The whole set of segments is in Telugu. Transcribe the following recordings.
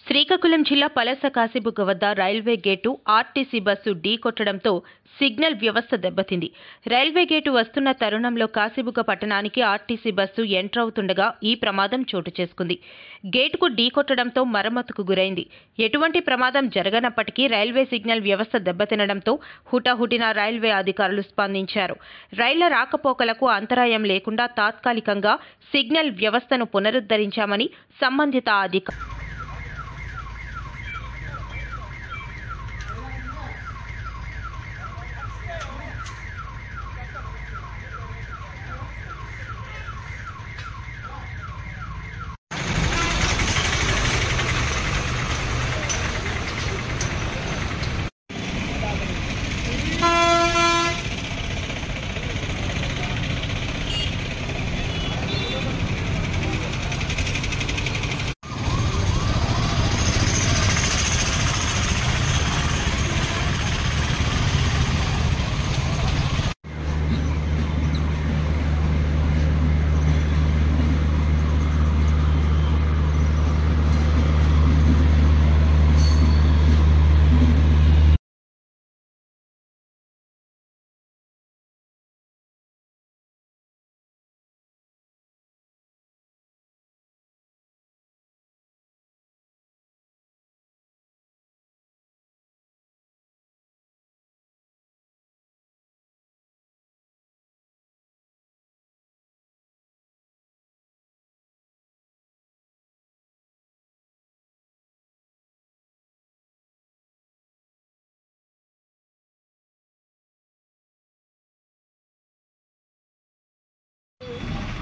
శ్రీకాకుళం జిల్లా పలాస కాశీబుగ్గ వద్ద రైల్వే గేటు ఆర్టీసీ బస్సు ఢీకొట్టడంతో సిగ్నల్ వ్యవస్థ దెబ్బతింది. రైల్వే గేటు వస్తున్న తరుణంలో కాశీబుగ్గ పట్టణానికి ఆర్టీసీ బస్సు ఎంటర్ అవుతుండగా ఈ ప్రమాదం చోటు చేసుకుంది. గేటుకు ఢీకొట్టడంతో మరమ్మతుకు గురైంది. ఎటువంటి ప్రమాదం జరగనప్పటికీ రైల్వే సిగ్నల్ వ్యవస్థ దెబ్బతినడంతో హుటాహుటిన రైల్వే అధికారులు స్పందించారు. రైళ్ల రాకపోకలకు అంతరాయం లేకుండా తాత్కాలికంగా సిగ్నల్ వ్యవస్థను పునరుద్ధరించామని సంబంధిత అధికారులు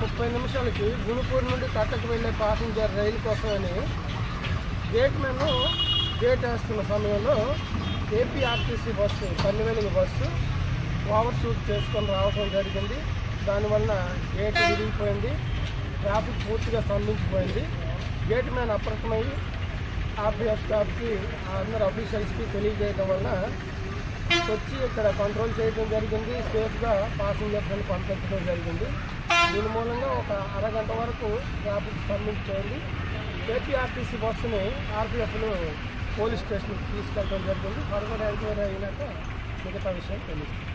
ముప్పై నిమిషాలకి గుణపూర్ నుండి కట్టకు వెళ్ళే ప్యాసింజర్ రైలు కోసమని గేట్ మెను గేట్ వేస్తున్న సమయంలో APRTC bus Pallevelugu bus over shoot చేసుకొని రావడం జరిగింది. దానివల్ల గేట్ విరిగిపోయింది, ట్రాఫిక్ పూర్తిగా స్తంభించిపోయింది. గేట్ మ్యాన్ అప్రమత్తమై ఆర్పీఎఫ్ స్టాఫ్కి అందరు అఫీషియల్స్కి తెలియజేయడం వల్ల వచ్చి ఇక్కడ కంట్రోల్ చేయడం జరిగింది. సేఫ్గా ప్యాసింజర్స్ని పంపించడం జరిగింది. దీని మూలంగా ఒక అరగంట వరకు ట్రాఫిక్ స్తంభించిపోయింది. ఏపీఆర్టీసీ బస్సుని ఆర్పీఎఫ్లు పోలీస్ స్టేషన్కి తీసుకెళ్ళడం జరిగింది. ఫర్దర్ ఎంక్వైరీ అయినాక మిగతా విషయం తెలుస్తుంది.